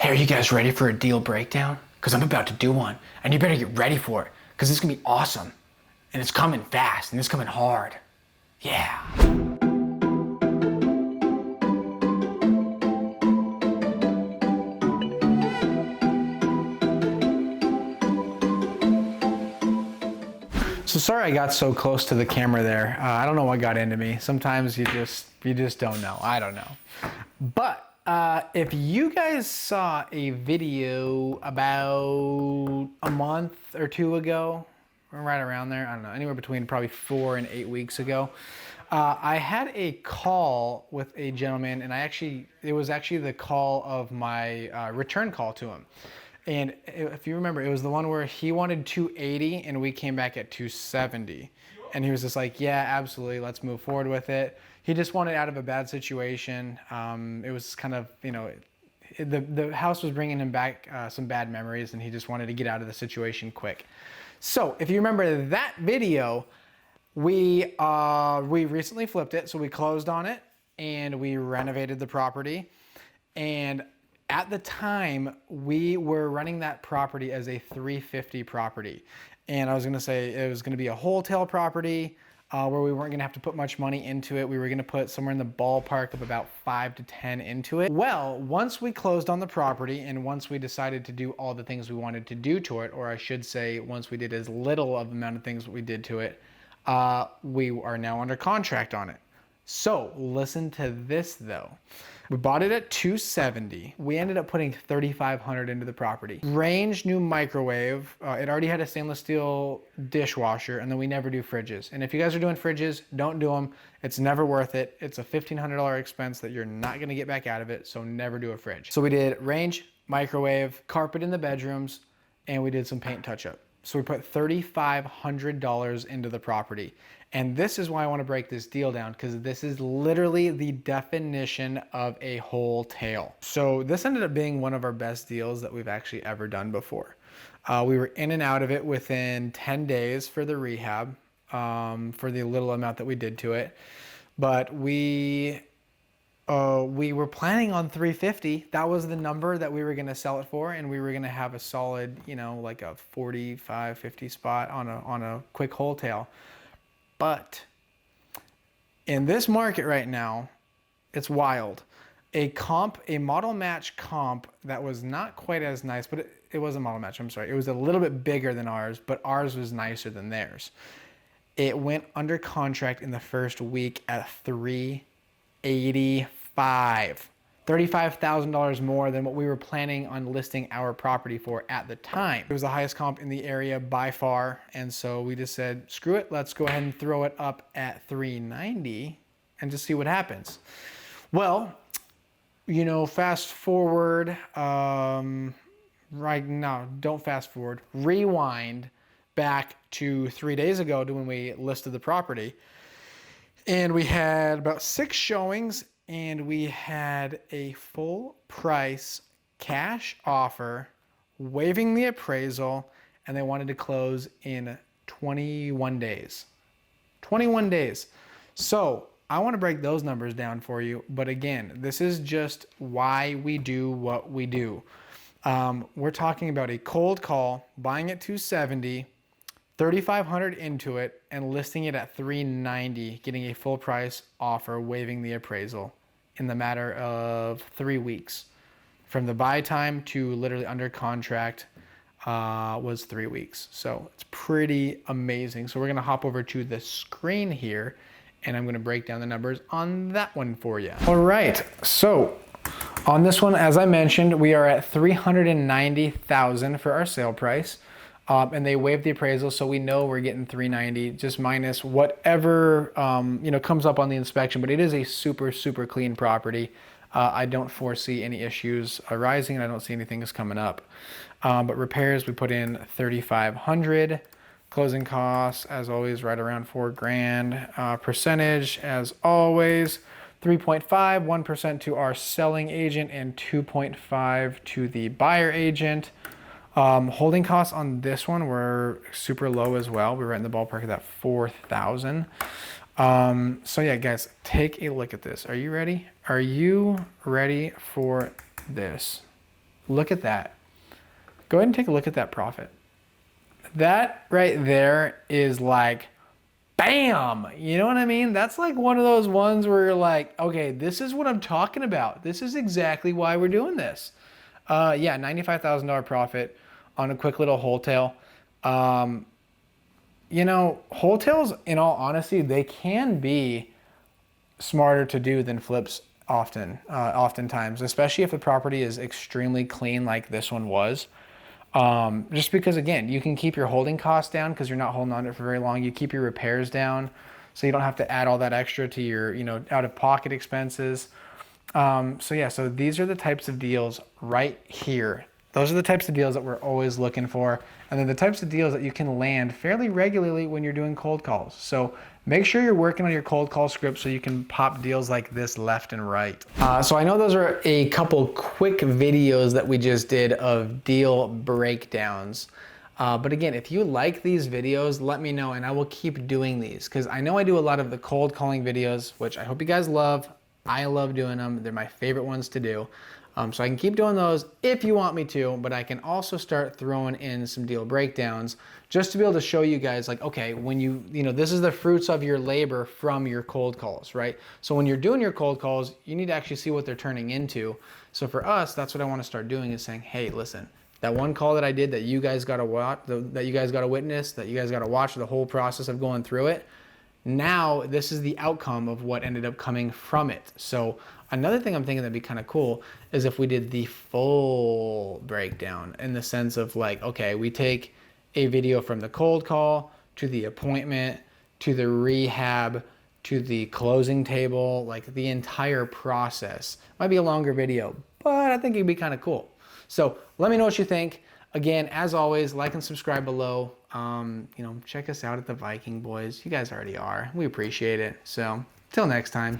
Hey, are you guys ready for a deal breakdown? Because I'm about to do one, and you better get ready for it, because it's gonna be awesome. And it's coming fast, and it's coming hard. Yeah. So sorry I got so close to the camera there. I don't know what got into me. Sometimes you just don't know. I don't know. But if you guys saw a video about a month or two ago, or right around there, I don't know, anywhere between probably 4 and 8 weeks ago, I had a call with a gentleman, and it was actually the call of my return call to him. And if you remember, it was the one where he wanted 280 and we came back at 270. And he was just like, yeah, absolutely, let's move forward with it. He just wanted out of a bad situation. It was kind of, the house was bringing him back some bad memories, and he just wanted to get out of the situation quick. So if you remember that video, we recently flipped it. So we closed on it and we renovated the property. And at the time, we were running that property as a 350 property. And I was gonna say it was gonna be a wholesale property where we weren't gonna have to put much money into it. We were gonna put somewhere in the ballpark of about 5 to 10 into it. Well, once we closed on the property and once we decided to do all the things we wanted to do to it, or I should say, once we did as little of the amount of things we did to it, we are now under contract on it. So listen to this though. We bought it at 270. We ended up putting 3,500 into the property. Range new microwave. It already had a stainless steel dishwasher, and then we never do fridges. And if you guys are doing fridges, don't do them. It's never worth it. It's a $1,500 expense that you're not gonna get back out of it, so never do a fridge. So we did range, microwave, carpet in the bedrooms, and we did some paint touch-up. So we put $3,500 into the property. And this is why I want to break this deal down, because this is literally the definition of a wholesale. So this ended up being one of our best deals that we've actually ever done before. We were in and out of it within 10 days for the rehab, for the little amount that we did to it. But we were planning on 350. That was the number that we were going to sell it for, and we were going to have a solid, like a 45, 50 spot on a quick wholesale. But in this market right now, it's wild. A model match comp that was not quite as nice, but it was a model match, I'm sorry. It was a little bit bigger than ours, but ours was nicer than theirs. It went under contract in the first week at $385. $35,000 more than what we were planning on listing our property for at the time. It was the highest comp in the area by far, and so we just said, screw it, let's go ahead and throw it up at $390 and just see what happens. Well, fast forward, right now, don't fast forward, rewind back to 3 days ago to when we listed the property, and we had about 6 showings, and we had a full price cash offer, waiving the appraisal, and they wanted to close in 21 days. 21 days. So I want to break those numbers down for you. But again, this is just why we do what we do. We're talking about a cold call, buying at 270, 3,500 into it, and listing it at 390, getting a full price offer, waiving the appraisal in the matter of 3 weeks. From the buy time to literally under contract was 3 weeks. So it's pretty amazing. So we're gonna hop over to the screen here, and I'm gonna break down the numbers on that one for you. All right, so on this one, as I mentioned, we are at $390,000 for our sale price. And they waived the appraisal, so we know we're getting 390, just minus whatever comes up on the inspection. But it is a super, super clean property. I don't foresee any issues arising, and I don't see anything is coming up. But repairs, we put in 3,500. Closing costs, as always, right around $4,000. Percentage, as always, 3.5, 1% to our selling agent, and 2.5 to the buyer agent. Holding costs on this one were super low as well. We were in the ballpark of that 4,000. So yeah, guys, take a look at this. Are you ready? Are you ready for this? look at that. Go ahead and take a look at that profit. That right there is like, bam, you know what I mean? That's like one of those ones where you're like, okay, this is what I'm talking about. This is exactly why we're doing this. Yeah, $95,000 profit on a quick little wholesale. You know, wholesales, in all honesty, they can be smarter to do than flips oftentimes, especially if the property is extremely clean like this one was. Just because, again, you can keep your holding costs down because you're not holding on to it for very long. You keep your repairs down so you don't have to add all that extra to your, out-of-pocket expenses. So yeah, so these are the types of deals right here. Those are the types of deals that we're always looking for. And then the types of deals that you can land fairly regularly when you're doing cold calls. So make sure you're working on your cold call script so you can pop deals like this left and right. So I know those are a couple quick videos that we just did of deal breakdowns. But again, if you like these videos, let me know and I will keep doing these because I know I do a lot of the cold calling videos, which I hope you guys love. I love doing them. They're my favorite ones to do. So I can keep doing those if you want me to, but I can also start throwing in some deal breakdowns just to be able to show you guys like, okay, when this is the fruits of your labor from your cold calls, right? So when you're doing your cold calls, you need to actually see what they're turning into. So for us, that's what I want to start doing is saying, hey, listen, that one call that I did that you guys got to watch, that you guys got to witness, that you guys got to watch the whole process of going through it. Now this is the outcome of what ended up coming from it. So another thing I'm thinking that'd be kind of cool is if we did the full breakdown in the sense of like, okay, we take a video from the cold call to the appointment, to the rehab, to the closing table, like the entire process. Might be a longer video, but I think it'd be kind of cool. So let me know what you think. Again, as always, like and subscribe below. Check us out at the Viking boys. You guys already are. We appreciate it. So till next time.